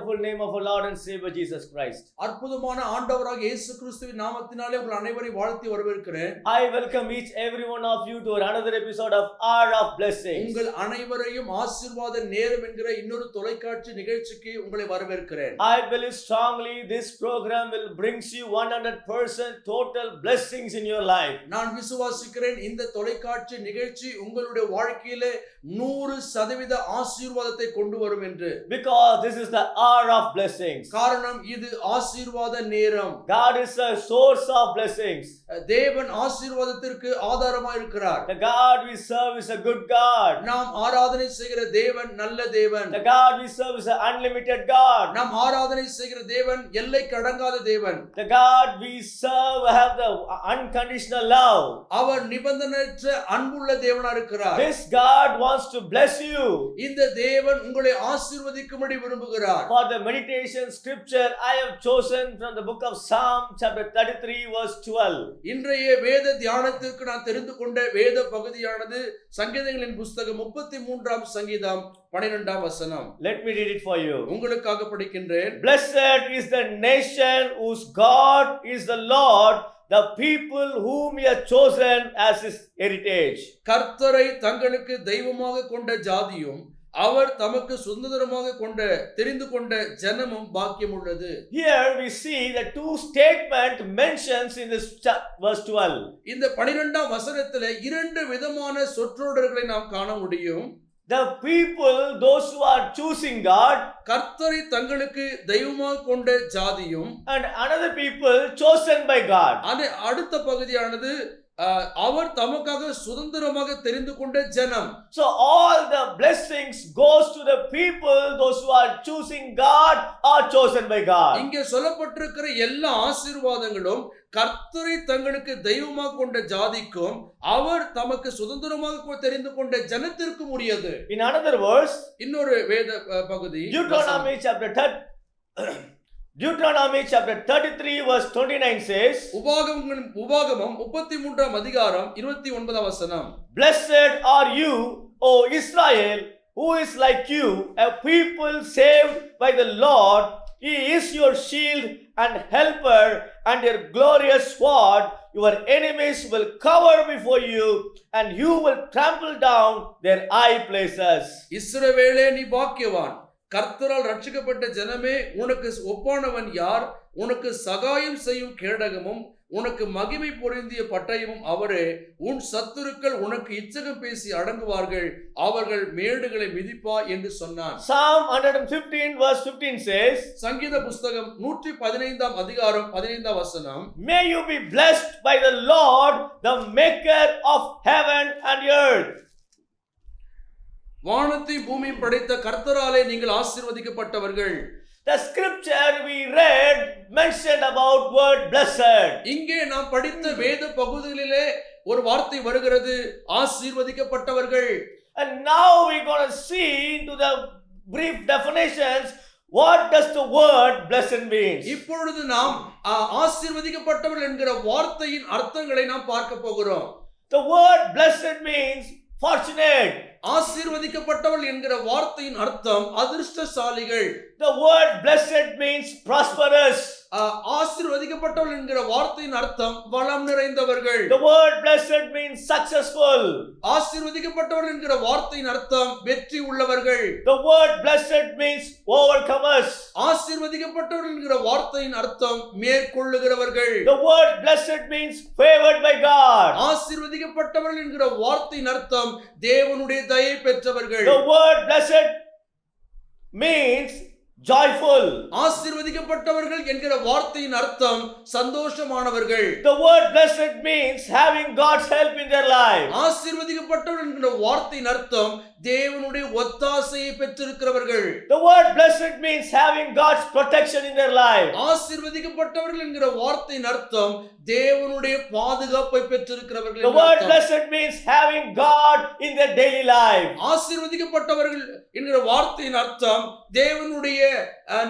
wonderful name of our Lord and Savior Jesus Christ. அற்புதமான ஆண்டவராக இயேசு கிறிஸ்துவின் நாமத்தினாலே உங்கள் அனைவரையும் வாழ்த்தி வரவேற்கிறேன். I welcome each every one of you to another episode of Hour of Blessings. உங்கள் அனைவரையும் ஆசீர்வாத நேரம் என்கிற இன்னொரு தொலைக்காட்சி நிகழ்ச்சிக்கு உங்களை வரவேற்கிறேன். I believe strongly this program will brings you 100% total blessings in your life. நான் விசுவாசிக்கிறேன் இந்த தொலைக்காட்சி நிகழ்ச்சி உங்களுடைய வாழ்க்கையிலே 100% ஆசீர்வாதத்தை கொண்டு வரும் என்று. Because this is the hour of blessings. காரணம் இது ஆசீர்வாத நேரம். God is a source of blessings. தேவன் ஆசீர்வாதத்திற்கு ஆதாரமாக இருக்கிறார். The God we serve is a good God. நாம் ஆராதனை செய்கிற தேவன் நல்ல தேவன். The God we serve is an unlimited God. நாம் ஆராதனை செய்கிற தேவன் எல்லைக்கு அடங்காத தேவன். The God we serve have the unconditional love. அவர் நிபந்தனையற்ற அன்புள்ள தேவனா இருக்கிறார். This God wants to bless you. இந்த தேவன் உங்களை ஆசீர்வதிக்கும்படி விரும்புகிறார். For the meditation scripture I have chosen from the book of Psalm chapter 33 verse 12. இன்றைய வேத தியானத்திற்கு நான் தெரிந்து கொண்ட வேத பகுதியானது சங்கீதங்களின் புத்தகம் 33ஆம் சங்கீதம் 12ஆம் வசனம். Let me read it for you. உங்களுக்காக படிக்கின்றேன். Blessed is the nation whose God is the Lord, the people whom he has chosen as his heritage. கர்த்தரை தங்களுக்கு தெய்வமாக கொண்ட ஜாதியும் அவர் தமக்கு சுதந்திரமாக கொண்ட தெரிந்து கொண்ட ஜனமும் பாக்கியம் உள்ளது. Here we see the two statement mentions in this verse 12. இந்த 12ஆம் வசனத்திலே இரண்டு விதமான சொற்றொடர்களை நாம் காண முடியும். The people, those who are choosing God, கர்த்தரை தங்களுக்கு தெய்வமாக கொண்ட ஜாதியும், and another people chosen by God. அடுத்த பகுதியானது அவர் தமக்காக சுதந்திரமாக தெரிந்து கொண்ட ஜனம். So all the blessings goes to the people, those who are choosing God or chosen by God. இங்கே சொல்லப்பட்டிருக்கிற எல்லா ஆசீர்வாதங்களும் கர்த்தரை தங்களுக்கு தெய்வமாக கொண்ட ஜாதிக்கும் அவர் தமக்கு சுதந்திரமாக தெரிந்து கொண்ட ஜனத்திற்கும் உரியது. In another verse, இன்னொரு வேத பகுதி Deuteronomy chapter 33 verse 29 says, உபாகமம் 33ஆம் அதிகாரம் 29ஆம் வசனம். Blessed are you, O Israel, who is like you, a people saved by the Lord. He is your shield and helper and your glorious sword. Your enemies will cover before you and you will trample down their high places. இஸ்ரவேலே நீ பாக்கியவான், கர்த்தரால் ரட்சிக்கப்பட்ட ஜனமே, உனக்கு ஒப்பானவன் யார்? உனக்கு சகாயம் செய்யும் கேடகமும் உனக்கு மகிமை பொருந்திய பட்டயமும் அவரே. உன் சத்துருக்கள் உனக்கு இச்சகம் பேசி அடங்குவார்கள், அவர்கள் மேடுகளை மிதிப்பா என்று சொன்னான். Psalm 115 verse 15 says, சங்கீத புத்தகம் 115ஆம் அதிகாரம் 15ஆம் வசனம். May you be blessed by the Lord, the maker of heaven and earth. வானத்தை பூமி படைத்த கர்த்தராலே நீங்கள் ஆசீர்வதிக்கப்பட்டவர்கள். The scripture we read mentioned about word blessed. இங்கே நாம் படித்த வேத பகுதிகளிலே ஒரு வார்த்தை வருகிறது, ஆசீர்வதிக்கப்பட்டவர்கள். And now we're going to see into the brief definitions what does the word blessed means. இப்பொழுது நாம் ஆசீர்வதிக்கப்பட்டவர்கள் என்கிற வார்த்தையின் அர்த்தங்களை நாம் பார்க்க போகிறோம். The word blessed means fortunate. ஆசீர்வதிக்கப்பட்டவர்கள் என்கிற வார்த்தையின் அர்த்தம் அதிர்ஷ்டசாலிகள். The word blessed means prosperous. ஆசீர்வதிக்கப்பட்டவர்கள் என்கிற வார்த்தையின் அர்த்தம் வளம் நிறைந்தவர்கள். The word blessed means successful. ஆசீர்வதிக்கப்பட்டவர்கள் என்கிற வார்த்தையின் அர்த்தம் வெற்றி உள்ளவர்கள். The word blessed means overcomers. ஆசீர்வதிக்கப்பட்டவர்கள் என்கிற வார்த்தையின் அர்த்தம் மேற்கொள்ளுகிறவர்கள். The word blessed means favored by God. ஆசீர்வதிக்கப்பட்டவர்கள் என்கிற வார்த்தையின் அர்த்தம் தேவனுடைய தயை பெற்றவர்கள். The word blessed means joyful. ஆசீர்வதிக்கப்பட்டவர்கள் என்கிற வார்த்தையின் அர்த்தம் சந்தோஷமானவர்கள். The word blessed means having God's help in their life. ஆசீர்வதிக்கப்பட்டவர்கள் என்கிற வார்த்தையின் அர்த்தம் தேவனுடைய ஒத்தாசையை பெற்றிருக்கிறவர்கள். The word blessed means having God's protection in their life. ஆசீர்வதிக்கப்பட்டவர்கள் என்கிற வார்த்தையின் அர்த்தம் தேவனுடைய பாதுகாப்பை பெற்றிருக்கிறவர்கள். The word blessed means having God in their daily life. ஆசீர்வதிக்கப்பட்டவர்கள் என்கிற வார்த்தையின் அர்த்தம் தேவனுடைய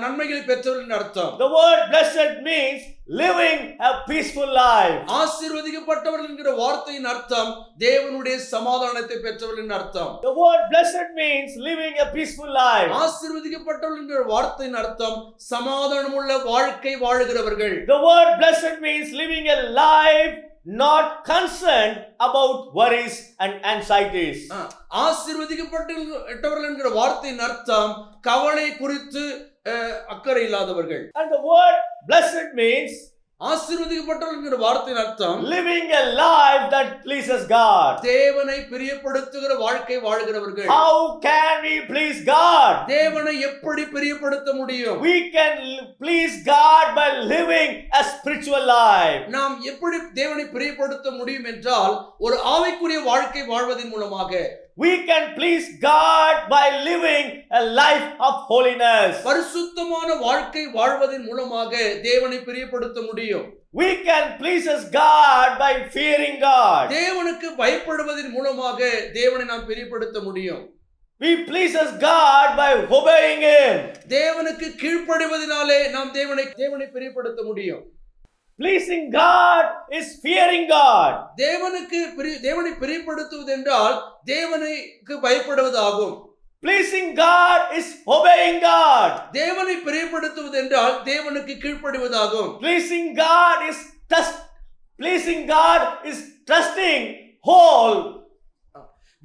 நன்மைகளை பெற்றவர்கள் அர்த்தம். The word blessed means living a peaceful life. ஆசீர்வதிக்கப்பட்டவர்கள் என்கிற வார்த்தையின் அர்த்தம் தேவனுடைய சமாதானத்தை பெற்றவர்கள் அர்த்தம். The word blessed means living a peaceful life. ஆசீர்வதிக்கப்பட்டவர்கள் என்கிற வார்த்தையின் அர்த்தம் சமாதானமுள்ள வாழ்க்கை வாழுகிறவர்கள். The word blessed means living a life not concerned about worries and anxieties. ஆசீர்வதிக்கப்பட்டவர்கள் என்கிற வார்த்தையின் அர்த்தம் கவலை குறித்து அக்கறை இல்லாதவர்கள். And the word blessed means ஆசீர்வதிக்கப்பட்டவர்கள் என்கிற வார்த்தையின் அர்த்தம் living a life that pleases God. தேவனை பிரியப்படுத்துகிற வாழ்க்கை வாழ்கிறவர்கள். How can we please God? தேவனை எப்படி பிரியப்படுத்த முடியும்? We can please God by living a spiritual life. நாம் எப்படி தேவனை பிரியப்படுத்த முடியும் என்றால் ஒரு ஆவிக்குரிய வாழ்க்கை வாழ்வதன் மூலமாக. We can please God by living a life of holiness. பரிசுத்தமான வாழ்க்கை வாழ்வதன் மூலமாக தேவனை பிரியப்படுத்த முடியும். We can please God by fearing God. தேவனுக்கு பயப்படுவதன் மூலமாக தேவனை நாம் பிரியப்படுத்த முடியும். We please God by obeying Him. தேவனுக்கு கீழ்ப்படிவதனாலே நாம் தேவனை பிரியப்படுத்த முடியும். Pleasing God is fearing God. தேவனை பிரியப்படுத்துவது என்றால் தேவனுக்கு பயப்படுவதாகும். Pleasing God is obeying God. தேவனை பிரியப்படுத்துவது என்றால் தேவனுக்கு கீழ்ப்படிவதாகும். Pleasing God is trusting whole.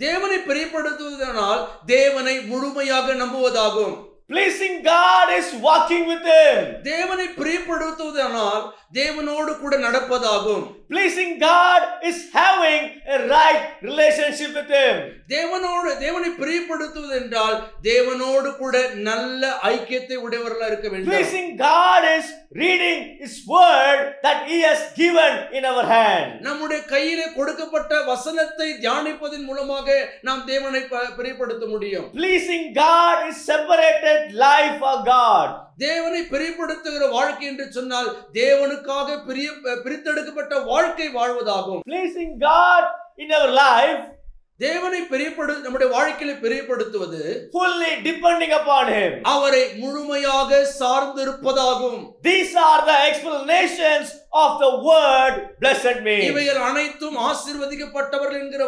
தேவனை பிரியப்படுத்துவதனால் தேவனை முழுமையாக நம்புவதாகும். Pleasing God is walking with Him. தேவனை பிரியப்படுத்துவதனால் தேவனோடு கூட நடப்பதாகும். Pleasing God is having a right relationship with Him. தேவனை பிரியப்படுத்துவது என்றால் தேவனோடு கூட நல்ல ஐக்கியத்தை உடையவர்களாக இருக்க வேண்டும். Pleasing God is reading His word that He has given in our hand. நம்முடைய கையிலே கொடுக்கப்பட்ட வசனத்தை தியானிப்பதன் மூலமாக நாம் தேவனை பிரியப்படுத்த முடியும். Pleasing God is separated life for God. தேவனை பிரியப்படுத்துகிற வாழ்க்கை என்று சொன்னால் தேவனுக்காக பிரித்தெடுக்கப்பட்ட வாழ்க்கை வாழ்வதாகும். Pleasing God in our life, தேவனை நம்முடைய வாழ்க்கையில பிரியப்படுத்துவது fully depending upon Him. அவரை முழுமையாக சார்ந்திருப்பதாகும். These are the explanations of the word blessed means. இவைகள் அனைத்தும் ஆசீர்வதிக்கப்பட்டவர்கள் என்கிற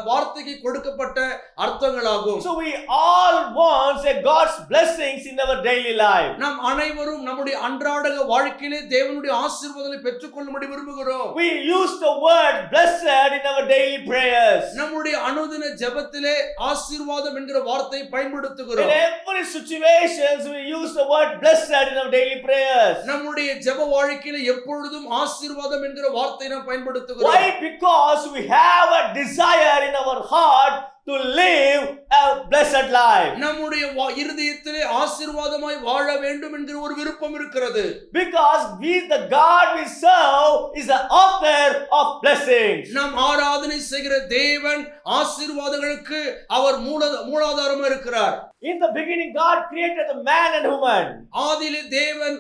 வார்த்தைக்கு கொடுக்கப்பட்ட அர்த்தங்களாகும். So we all want God's blessings in our daily life. நாம் அனைவரும் நம்முடைய அன்றாட வாழ்க்கையிலே தேவனுடைய ஆசீர்வாதங்களை பெற்றுக்கொள்ளும்படி விரும்புகிறோம். We use the word blessed in our daily prayers. நம்முடைய அனுதின ஜெபத்திலே ஆசீர்வாதம் என்கிற வார்த்தையை பயன்படுத்துகிறோம். In every situations we use the word blessed in our daily prayers. நம்முடைய ஜெப வாழ்க்கையிலே எப்பொழுதும் ஆசீர்வாதம் என்கிற வார்த்தையை நாம் பயன்படுத்துகிறோம். Why? Because we have a desire in our heart to live a blessed life. நம்முடைய இருதயத்திலே ஆசீர்வாதமாய் வாழ வேண்டும் என்கிற ஒரு விருப்பம் இருக்கிறது. Because the God we serve is the author of blessings. நாம் ஆராதனை செய்கிற தேவன் ஆசீர்வாதங்களுக்கு அவர் மூலாதாரமா இருக்கிறார். In the beginning God created the man and woman. ஆதியிலே தேவன்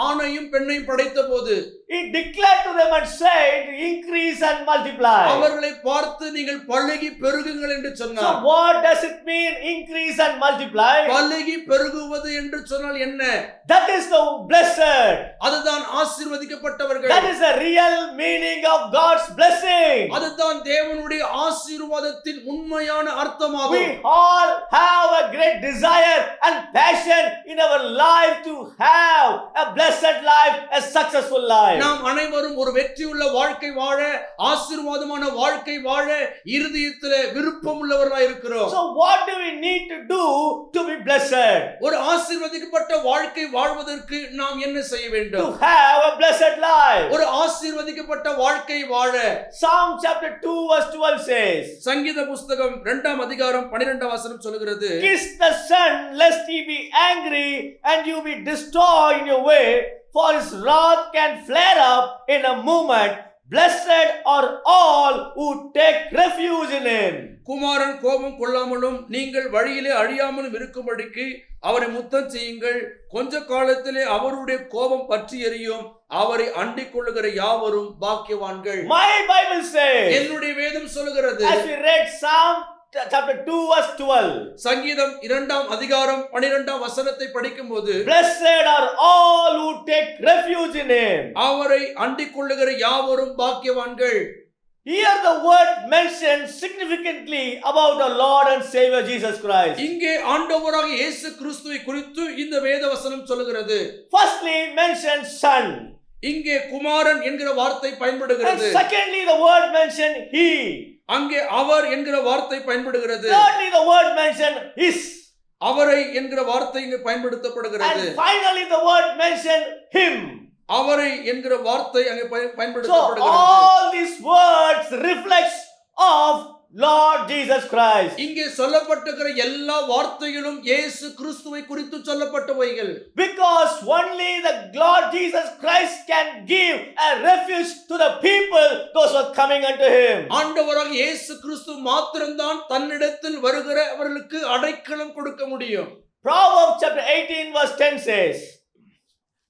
ஆணையும் பெண்ணையும் படைத்தபோது He declared to them and said, increase and multiply. அவர்களை பார்த்து நீங்கள் பலுகி பெருகுங்கள் என்று சொன்னார். So what does it mean, increase and multiply? பலுகி பெருகுவது என்று சொன்னால் என்ன? That is the blessed. அதுதான் ஆசீர்வதிக்கப்பட்டவர்கள். That is the real meaning of God's blessing. அதுதான் தேவனுடைய ஆசீர்வாதத்தின் உண்மையான அர்த்தமாகும். We all have a great desire and passion in our life to have a blessed life, a successful life. நாம் அனைவரும் ஒரு வெற்றியுள்ள வாழ்க்கை வாழ, ஆசீர்வாதமான வாழ்க்கை வாழ இருதயத்திலே விருப்பம் உள்ளவர்களாய் இருக்கிறோம். So what do we need to do to be blessed? ஒரு ஆசீர்வதிக்கப்பட்ட வாழ்க்கை வாழ்வதற்கு நாம் என்ன செய்ய வேண்டும்? To have a blessed life. ஒரு ஆசீர்வதிக்கப்பட்ட வாழ்க்கை வாழ Psalm chapter 2 verse 12 says, சங்கீத புஸ்தகம் 2ஆம் அதிகாரம் 12ஆம் வசனம் சொல்கிறது, kiss the son lest he be angry and you be destroyed in your way, for his wrath can flare up in a moment. Blessed are all who take refuge in him. குமாரன் கோபம் கொள்ளாமலும் நீங்கள் வழியிலே அழியாமலும் இருக்கும்படிக்கு அவரை முத்தம் செய்யுங்கள். கொஞ்ச காலத்திலே அவருடைய கோபம் பற்றி எரியும். அவரை அண்டிக் கொள்ளுகிற யாவரும் பாக்கியவான்கள். My Bible says, என்னுடைய வேதம் சொல்கிறது, as we read Psalm chapter 2 verse 12. சங்கீதம் 2ஆம் அதிகாரம் 12ஆம் வசனத்தை படிக்கும்போது Blessed are all who take refuge in him. அவரை அண்டிக் கொள்ளுகிற யாவரும் பாக்கியவான்கள். Here the word mentioned significantly about our Lord and Savior Jesus Christ. இங்கே ஆண்டவராக இயேசு கிறிஸ்துவை குறித்து இந்த வேத வசனம் சொல்லுகிறது. Firstly mentioned son. இங்கே குமாரன் என்கிற வார்த்தை And பயன்படுகிறது. secondly the word mentioned he. அங்கே அவர் என்கிற வார்த்தை பயன்படுகிறது. Thirdly the word mentioned his. அவரை என்கிற வார்த்தை இங்கே பயன்படுத்தப்படுகிறது. And finally the word mentioned him. அவரை என்கிற வார்த்தை அங்கே So பயன்படுத்தப்படுகிறது. all these words reflects of Lord Jesus Christ. இங்கே சொல்லப்பட்டிருக்கிற எல்லா வார்த்தைகளும் இயேசு கிறிஸ்துவை குறித்து சொல்லப்பட்டவைகள். Because only the Lord Jesus Christ can give a refuge to the people those who are coming unto him. ஆண்டவராக இயேசு கிறிஸ்து மாத்திரம்தான் தன்னிடத்தில் வருகிறவர்களுக்கு அடைக்கலம் கொடுக்க முடியும். Proverbs chapter 18 verse 10 says,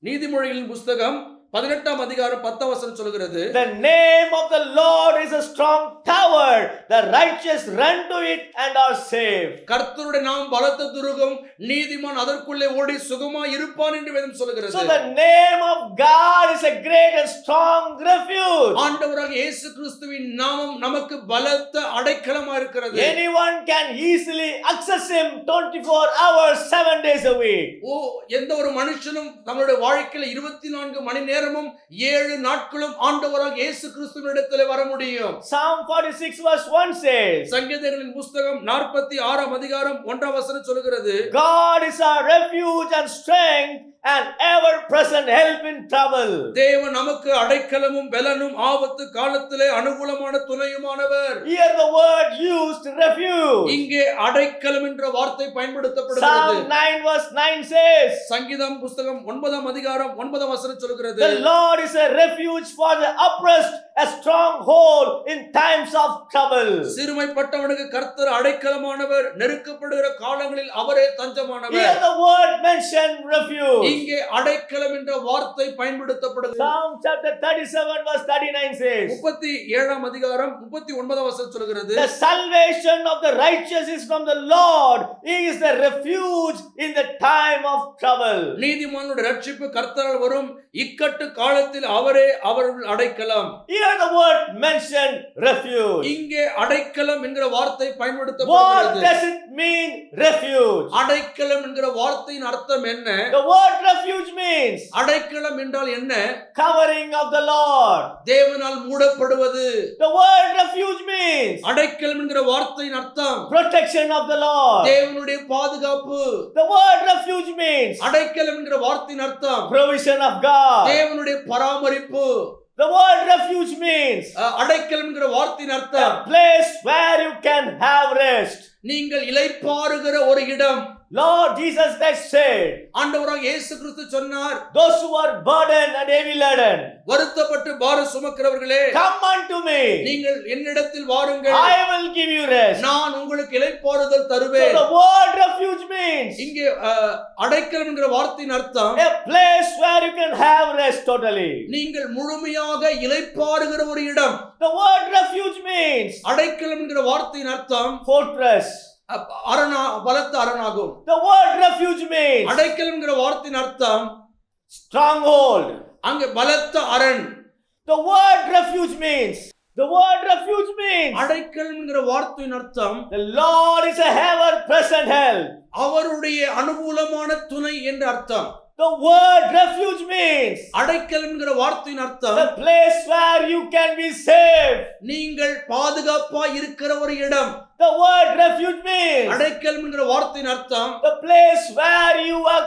நீதிமொழிகளின் புஸ்தகம் 18ஆம் அதிகாரம் 10ஆம் வசனம் சொல்கிறது. the name of the Lord is a strong tower, the righteous run to it and are saved. கர்த்தருடைய நாமம் பலத்த துருகம், நீதிமான் அதற்குள்ளே ஓடி சுகமாய் இருப்பான் என்று வேதம் சொல்கிறது. So the name of God is a great and strong refuge. ஆண்டவராக இயேசு கிறிஸ்துவின் நாமம் நமக்கு பலத்த அடைக்கலமா இருக்கிறது. Anyone can easily access him 24 hours 7 days a week. எந்த ஒரு மனுஷனும் நம்மளுடைய வாழ்க்கையில 24 மணி நேரமும் 7 நாட்களும் ஆண்டவராக இயேசு கிறிஸ்துவினிடத்தில் வர முடியும். Psalm 46 verse 1 says, சங்கீதங்களின் புஸ்தகம் 46ஆம் அதிகாரம் 1ஆம் வசனம் சொல்கிறது. God is our refuge and strength and ever present help in trouble. தேவன் நமக்கு அடைக்கலமும் பலனும் ஆபத்து காலத்திலே அனுகூலமான துணையுமானவர். Here the word used refuge. இங்கே அடைக்கலம் என்ற வார்த்தை பயன்படுத்தப்படுகிறது. Psalm 9 verse 9 says, சங்கீதம் புஸ்தகம் 9ஆம் அதிகாரம் 9ஆம் வசனம் சொல்கிறது. the Lord is a refuge for the oppressed, a stronghold in times of trouble. சிறுமைப்பட்டவனுக்கு கர்த்தர் அடைக்கலமானவர், நெருக்கப்படுகிற காலங்களில் அவரே தஞ்சமானவர். Here the word mentioned refuge. இங்கே அடைக்கலம் என்ற வார்த்தை பயன்படுத்தப்படுகிறது. Psalm chapter 37 verse 39 says, 37ஆம் அதிகாரம் 39ஆம் வசனம் சொல்கிறது. the salvation of the righteous is from the Lord. He is the refuge in the time of trouble. நீதிமானுடைய ரட்சிப்பு கர்த்தரால் வரும், இக்கட்டு காலத்தில் அவரே அவர்கள் அடைக்கலம். Here the word mentioned refuge. இங்கே அடைக்கலம் என்கிற வார்த்தை What பயன்படுத்தப்படுகிறது. does it mean refuge? அடைக்கலம் என்கிற வார்த்தையின் அர்த்தம் என்ன? The word refuge means அடைக்கலம் என்றால் என்ன? covering of the Lord. தேவனால் மூடப்படுவது. The word refuge means அடைக்கலம் என்கிற வார்த்தையின் அர்த்தம் protection of the Lord. தேவனுடைய பாதுகாப்பு. The word refuge means அடைக்கலம் என்கிற வார்த்தையின் அர்த்தம் provision of God. தேவனுடைய பராமரிப்பு. The word refuge means அடைக்கலம் என்கிற வார்த்தையின் அர்த்தம் a place where you can have rest. நீங்கள் இளைப்பாறுகிற ஒரு இடம். Lord Jesus Christ said, ஆண்டவராக இயேசு கிறிஸ்து சொன்னார், those who are burdened and heavy laden, வருத்தப்பட்டு பாரம் சுமக்கிறவர்களே, come unto me. நீங்கள் என்னிடத்தில் வாருங்கள், I will give you rest. நான் உங்களுக்கு இளைப்பாறுதல் So தருவேன். the word refuge means இங்கே அடைக்கலம் என்கிற வார்த்தையின் அர்த்தம் a place where you can have rest totally. நீங்கள் முழுமையாக இளைப்பாறுகிற ஒரு இடம். The word refuge means அடைக்கலம் என்கிற வார்த்தையின் அர்த்தம் fortress. பலத்த அரணாகும். The word refuge means அடைக்கலம் என்கிற வார்த்தையின் அர்த்தம் stronghold. அங்கே பலத்த அரண். The word refuge means அடைக்கலம் என்கிற வார்த்தையின் அர்த்தம் the Lord is a ever present help. அவருடைய அனுகூலமான துணை என்று அர்த்தம். The word refuge means அடைக்கலம் என்கிற வார்த்தையின் அர்த்தம் the place where you can be saved. நீங்கள் பாதுகாப்பாய் இருக்கிற ஒரு இடம். The word refuge means அடைக்கலம் என்கிற வார்த்தையின் அர்த்தம் the place where you are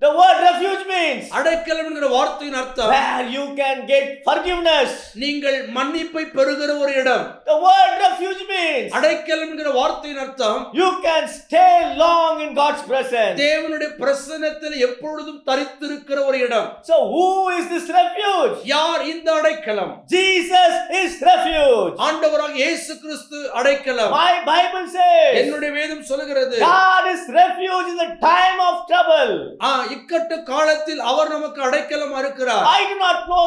the word refuge means அடைக்கலம் என்கிற வார்த்தையின் அர்த்தம் where you can get forgiveness. நீங்கள் மன்னிப்பை பெறுகிற ஒரு இடம். The word refuge means அடைக்கலம் என்கிற வார்த்தையின் அர்த்தம் you can stay long in God's presence. தேவனுடைய பிரசன்னத்தில் எப்பொழுதும் தரித்திருக்கிற ஒரு இடம். So who is this refuge? யார் இந்த அடைக்கலம்? Jesus is refuge. ஆண்டவராக இயேசு கிறிஸ்து அடைக்கலம். My Bible says என்னுடைய வேதம் சொல்கிறது God is refuge in the time of trouble. இக்கட்டு காலத்தில் அவர் நமக்கு அடைக்கலமா இருக்கிறார். I do not know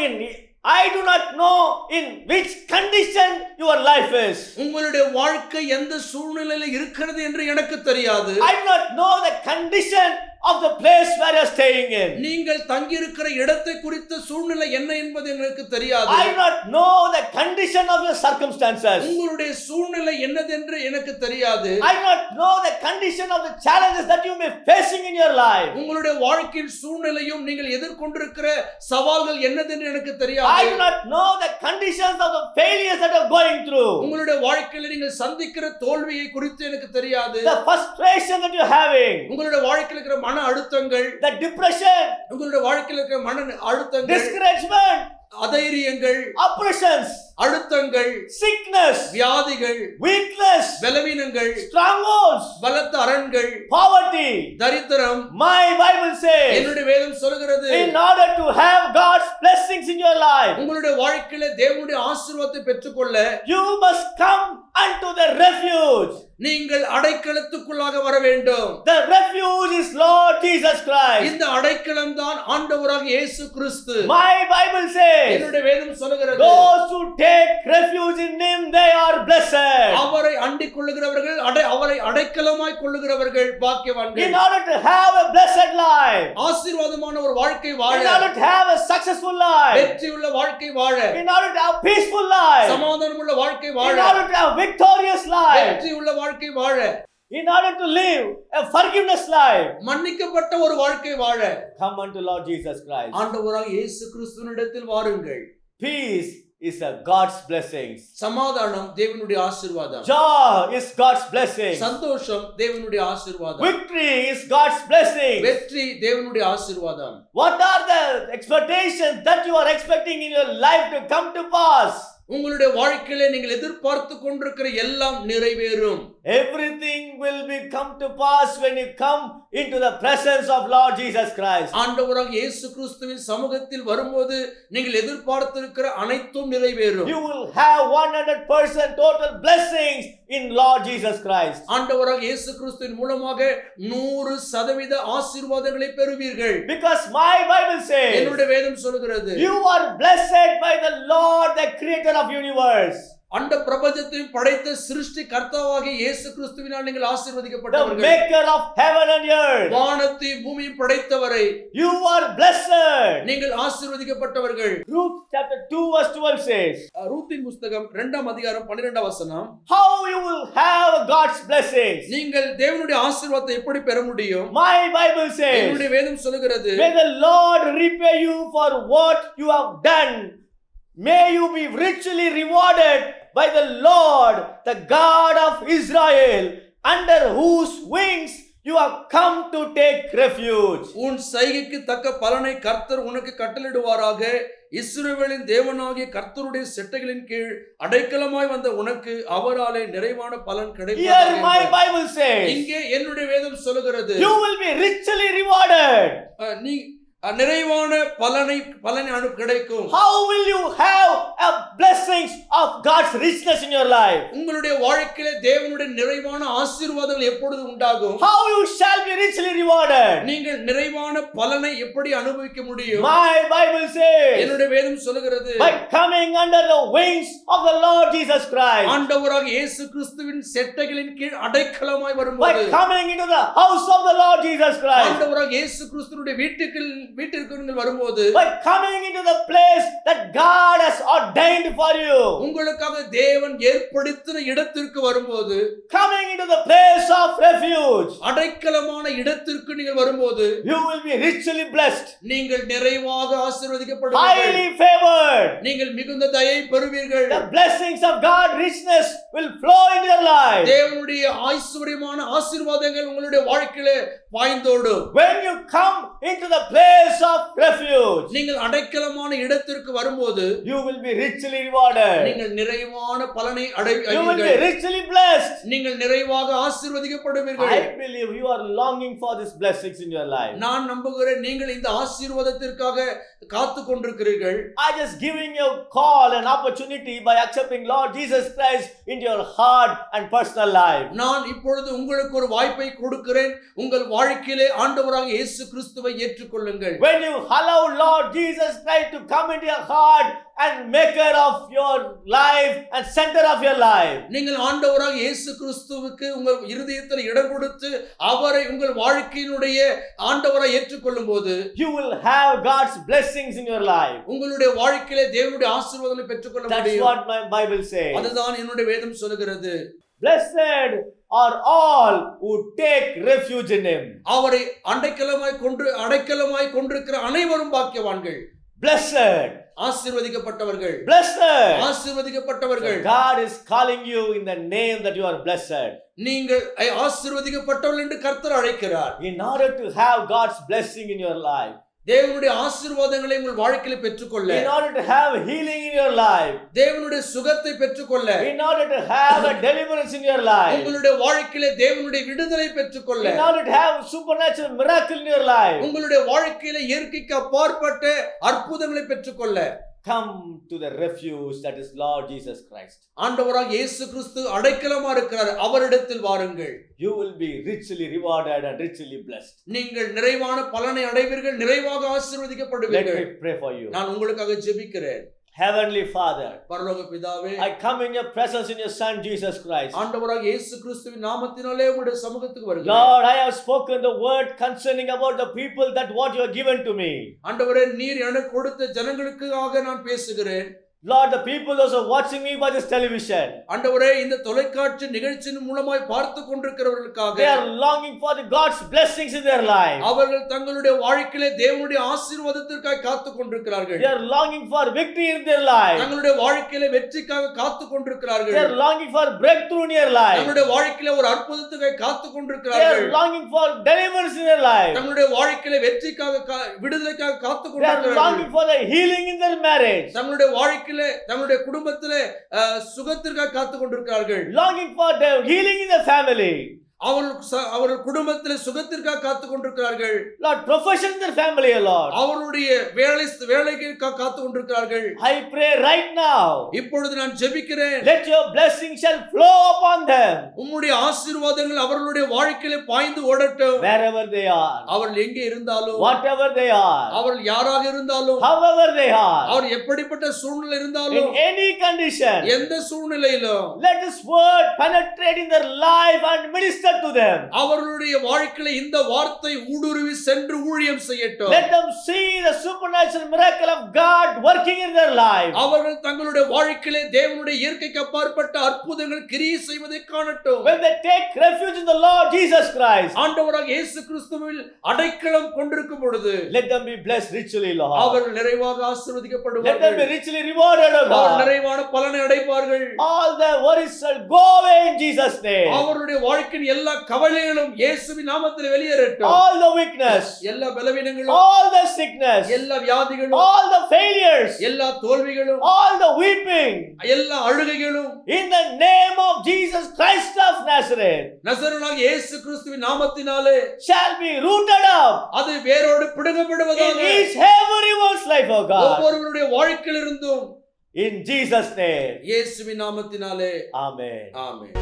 in I do not know in which condition your life is. உங்களுடைய வாழ்க்கை எந்த சூழ்நிலையில இருக்கிறது என்று எனக்கு தெரியாது. I do not know the condition of the place where you are staying in. நீங்கள் தங்கி இருக்கிற இடத்தை குறித்த சூழ்நிலை என்ன என்பது எனக்கு தெரியாது. I do not know the condition of your circumstances. உங்களுடைய சூழ்நிலை என்னதென்று எனக்கு தெரியாது. I do not know the condition of the challenges that you may be facing in your life. உங்களுடைய வாழ்க்கையின் சூழ்நிலையும் நீங்கள் எதிர்கொண்டிருக்கிற சவால்கள் என்னதென்று எனக்கு தெரியாது. I do not know the conditions of the failures that you are going through. உங்களுடைய வாழ்க்கையில் நீங்கள் சந்திக்கிற தோல்வியை குறித்து எனக்கு தெரியாது. The frustration that you are having. உங்களுடைய வாழ்க்கையில் இருக்கிற மன அழுத்தங்கள், The depression. உங்களுடைய வாழ்க்கையில் இருக்கிற மன அழுத்தங்கள், Discouragement. அதைரியங்கள், Oppressions. அழுத்தங்கள், Sickness. வியாதிகள், Weakness. பலவீனங்கள், Strongholds. பலத்த அரண்கள், Poverty. தரித்திரம். My Bible says, என்னுடைய வேதம் சொல்கிறது, in order to have God's blessings in your life, உங்களுடைய வாழ்க்கையில தேவனுடைய ஆசீர்வாதத்தை பெற்றுக்கொள்ள you must come unto the refuge. நீங்கள் அடைக்கலத்துக்குள்ளாக வர வேண்டும். The refuge is Lord Jesus Christ. இந்த அடைக்கலம் தான் ஆண்டவராக இயேசு கிறிஸ்து. My Bible says, என்னுடைய வேதம் சொல்கிறது, those who take refuge in Him, they are blessed. அவரை அண்டிக் கொள்ளுகிறவர்கள், அவரை அடைக்கலமாய் கொள்ளுகிறவர்கள் பாக்கியவான்கள். In order to have a blessed life, ஆசீர்வாதமான ஒரு வாழ்க்கை வாழ, in order to have a successful life, வெற்றியுள்ள வாழ்க்கை வாழ, in order to have peaceful life, சமாதானமுள்ள வாழ்க்கை வாழ, in order to have victorious life, வெற்றியுள்ள வாழ்க்கை வாழ, in order to live a forgiveness life, மன்னிக்கப்பட்ட ஒரு வாழ்க்கை வாழ, come unto Lord Jesus Christ. ஆண்டவராக இயேசு கிறிஸ்துவினிடத்தில் வாருங்கள். Peace is a God's blessings. சமாதானம் தேவனுடைய ஆசீர்வாதம். Joy is God's blessing. சந்தோஷம் தேவனுடைய ஆசீர்வாதம். Victory is God's blessing. வெற்றி தேவனுடைய ஆசீர்வாதம். What are the expectations that you are expecting in your life to come to pass? உங்களுடைய வாழ்க்கையிலே நீங்கள் எதிர்பார்த்து கொண்டிருக்கிற எல்லாம் நிறைவேறும். Everything will be come to pass when you come into the presence of Lord Jesus Christ. ஆண்டவராக இயேசு கிறிஸ்துவின் சமூகத்தில் வரும்போது நீங்கள் எதிர்பார்த்திருக்கிற அனைத்தும் நிறைவேறும். You will have 100% total blessings in Lord Jesus Christ. ஆண்டவராக இயேசு கிறிஸ்துவின் மூலமாக 100% ஆசீர்வாதங்களை பெறுவீர்கள். Because my Bible says, என்னுடைய வேதம் சொல்கிறது, you are blessed by the Lord, the creator of universe. அண்ட பிரபஞ்சத்தையும் படைத்த சிருஷ்டி கர்த்தாவாகிய இயேசு கிறிஸ்துவினால் நீங்கள் The ஆசீர்வதிக்கப்பட்டவர்கள். maker of heaven and earth. வானத்தையும் பூமியையும் படைத்தவரை You are blessed. நீங்கள் ஆசீர்வதிக்கப்பட்டவர்கள். Ruth chapter 2 verse 12 says, ரூத்தின் புஸ்தகம் 2ஆம் அதிகாரம் 12ஆம் வசனம், how you will have God's blessings. நீங்கள் தேவனுடைய ஆசீர்வாதத்தை எப்படி பெற முடியும்? My Bible says, என்னுடைய வேதம் சொல்கிறது, may the Lord repay you for what you have done. May you be richly rewarded by the Lord, the God of Israel, under whose wings you have come to take refuge. உன் செய்கைக்கு தக்க பலனை கர்த்தர் உனக்கு கட்டளிடுவாராக. இஸ்ரவேலின் தேவனாகிய கர்த்தருடைய செட்டைகளின் கீழ் அடைக்கலமாய் வந்த உனக்கு அவராலே நிறைவான பலன் Here கிடைக்கும். my Bible says, இங்கே என்னுடைய வேதம் சொல்கிறது, you will be richly rewarded. நீ நிறைவான பலனை கிடைக்கும். How will you have a blessings of God's richness in your life? உங்களுடைய வாழ்க்கையிலே தேவனுடைய நிறைவான ஆசீர்வாதங்கள் எப்பொழுது உண்டாகும்? How you shall be richly rewarded? நீங்கள் நிறைவான பலனை எப்படி அனுபவிக்க முடியும்? My Bible says, என்னுடைய வேதம் சொல்கிறது, by coming under the wings of the Lord Jesus Christ, ஆண்டவராக இயேசு கிறிஸ்துவின் செட்டைகளின் கீழ் அடைக்கலமாய் by வரும்போது, coming into the house of the Lord Jesus Christ, ஆண்டவராக இயேசு கிறிஸ்துவினுடைய வீட்டுக்கு நீங்கள் வரும்போது, by coming into the place that God has ordained for you, உங்களுக்காக தேவன் ஏற்படுத்தின இடத்திற்கு வரும்போது, coming into the place of refuge, அடைக்கலமான இடத்திற்கு நீங்கள் வரும்போது, you will be richly blessed, நீங்கள் நிறைவாக ஆசீர்வதிக்கப்படுவீர்கள். highly favored. நீங்கள் மிகுந்த தயை பெறுவீர்கள். The blessings of God, richness will flow in your life. தேவனுடைய ஐஸ்வரியமான ஆசீர்வாதங்கள் உங்களுடைய வாழ்க்கையிலே பாய்ந்தோடும். When you come into the place of refuge, நீங்கள் அடைக்கலமான இடத்திற்கு வரும்போது, you will be richly rewarded. நீங்கள் நிறைவான பலனை You will be அடைவீர்கள். richly blessed. நீங்கள் நிறைவாக ஆசீர்வதிக்கப்படுவீர்கள். I believe you are longing for these blessings in your life. நான் நம்புகிறேன் நீங்கள் இந்த ஆசீர்வாதத்திற்காக காத்து கொண்டிருக்கிறீர்கள். I just giving you a call, an opportunity by accepting Lord Jesus Christ into your heart and personal life. நான் இப்பொழுது உங்களுக்கு ஒரு வாய்ப்பை கொடுக்கிறேன். உங்கள் வாழ்க்கையிலே ஆண்டவராக இயேசு கிறிஸ்துவை ஏற்றுக்கொள்ளுங்கள். பாருங்கள். When you allow Lord Jesus Christ to come into your heart and maker of your life and center of your life, நீங்கள் ஆண்டவராக இயேசு கிறிஸ்துவுக்கு உங்கள் இருதயத்தில் இடம் கொடுத்து அவரை உங்கள் வாழ்க்கையினுடைய ஆண்டவராக ஏற்றுக்கொள்ளும் போது you will have God's blessings in your life. உங்களுடைய வாழ்க்கையிலே தேவனுடைய ஆசீர்வாதங்களை பெற்றுக்கொள்ள That's முடியும். what my Bible says. அதுதான் என்னுடைய வேதம் சொல்கிறது. Blessed are all who take refuge in him. அவரை அடைக்கலமாய் கொண்டிருக்கிற அனைவரும் பாக்கியவான்கள். Blessed, ஆசீர்வதிக்கப்பட்டவர்கள். blessed. ஆசீர்வதிக்கப்பட்டவர்கள். God is calling you in the name that you are blessed. நீங்கள் ஆசீர்வதிக்கப்பட்டவர்கள் என்று கர்த்தர் அழைக்கிறார். In order to have God's blessing in your life, தேவனுடைய ஆசீர்வாதங்களை உங்கள் வாழ்க்கையில பெற்றுக்கொள்ள, in order to have healing in your life, தேவனுடைய சுகத்தை பெற்றுக்கொள்ள, in order to have a deliverance in your life, உங்களுடைய வாழ்க்கையில தேவனுடைய விடுதலை பெற்றுக்கொள்ள, in order to have supernatural miracle in your life, உங்களுடைய வாழ்க்கையில இயற்கைக்கு அப்பாற்பட்ட அற்புதங்களை பெற்றுக்கொள்ள, come to the refuge that is Lord Jesus Christ. ஆண்டவராக இயேசு கிறிஸ்து அடைக்கலமா இருக்கிறார், அவரிடத்தில் வாருங்கள். You will be richly rewarded and richly blessed. நீங்கள் நிறைவான பலனை அடைவீர்கள், நிறைவாக Let ஆசீர்வதிக்கப்படுவீர்கள். me pray for you. நான் உங்களுக்காக ஜெபிக்கிறேன். Heavenly Father, பரலோக பிதாவே, I come in your presence in your Son Jesus Christ. ஆண்டவராக இயேசு கிறிஸ்துவின் நாமத்தினாலே உம்முடைய சமூகத்துக்கு வருகிறேன். Lord, I have spoken the word concerning about the people that what you have given to me. ஆண்டவரே, நீர் எனக்கு கொடுத்த ஜனங்களுக்காக நான் பேசுகிறேன். Lord, the people those who are watching me by this television, ஆண்டவரே, இந்த தொலைக்காட்சி நிகழ்ச்சியின் மூலமாய் பார்த்து கொண்டிருக்கிறவர்களுக்காக they are longing for the God's blessings in their life. அவர்கள் தங்களுடைய வாழ்க்கையிலே தேவனுடைய ஆசீர்வாதத்திற்காக காத்துக் கொண்டிருக்கிறார்கள். They are longing for victory in their life. தங்களுடைய வாழ்க்கையிலே வெற்றிக்காக காத்துக் கொண்டிருக்கிறார்கள். They are longing for breakthrough in their life. தங்களுடைய வாழ்க்கையிலே ஒரு அற்புதத்துக்காக காத்துக் They கொண்டிருக்கிறார்கள். are longing for deliverance in their life. தங்களுடைய வாழ்க்கையிலே வெற்றிக்காக விடுதலைக்காக காத்துக் They are கொண்டிருக்கிறார்கள். longing for the healing in their marriage. தங்களுடைய வாழ்க்கையிலே தங்களுடைய குடும்பத்திலே சுகத்திற்காக காத்துக் கொண்டிருக்கிறார்கள். Longing for the healing in the family. அவர்கள் குடும்பத்திலே சுகத்திற்காக காத்துக் கொண்டிருக்கிறார்கள். Lord, profession in their family, Lord. அவருடைய வேலைக்காக காத்துக் கொண்டிருக்கிறார்கள். I pray right now. இப்பொழுது நான் ஜெபிக்கிறேன். Let your blessing shall flow upon them. உம்முடைய ஆசீர்வாதங்கள் அவர்களுடைய வாழ்க்கையிலே பாய்ந்து ஓடட்டும். Wherever they are. அவர்கள் எங்கே இருந்தாலும், Whatever they are. அவர்கள் யாராக இருந்தாலும், However they are. அவர் எப்படிப்பட்ட சூழ்நிலை இருந்தாலும், In any condition. எந்த சூழ்நிலையிலும் Let this word penetrate in their life and minister to them. அவர்களுடைய வாழ்க்கையில இந்த வார்த்தை ஊடுருவி சென்று ஊழியம் செய்யட்டும். Let them see the supernatural miracle of God working in their life. அவர்கள் தங்களுடைய வாழ்க்கையிலே தேவனுடைய இயற்கைக்கு அப்பாற்பட்ட அற்புதங்கள் கிரியை செய்வதை காணட்டும். When they take refuge in the Lord Jesus Christ, ஆண்டவராக இயேசு கிறிஸ்துவில் அடைக்கலம் கொண்டிருக்கும் பொழுது let them be blessed richly, Lord. அவர்கள் நிறைவாக Let them ஆசீர்வதிக்கப்படுவார்கள். be richly rewarded, O அவர்கள் God. நிறைவான பலனை அடைப்பார்கள். All their worries shall go away in Jesus' name. அவருடைய வாழ்க்கையின் எல்லா கவலைகளும் இயேசுவின் நாமத்தில் வெளியேறட்டும். All the weakness, எல்லா பலவீனங்களும், all the sickness, எல்லா வியாதிகளும், all the failures, எல்லா தோல்விகளும், all the weeping, எல்லா அழுகைகளும் in the name of Jesus Christ of Nazareth, நசரேயனாகிய இயேசு கிறிஸ்துவின் நாமத்தினாலே shall be rooted up அது வேரோடு in பிடுங்கப்படுவதாக. each everyone's life, O God. ஒவ்வொருவருடைய வாழ்க்கையிலிருந்தும் In Jesus' name. இயேசுவின் நாமத்தினாலே Amen. ஆமென்.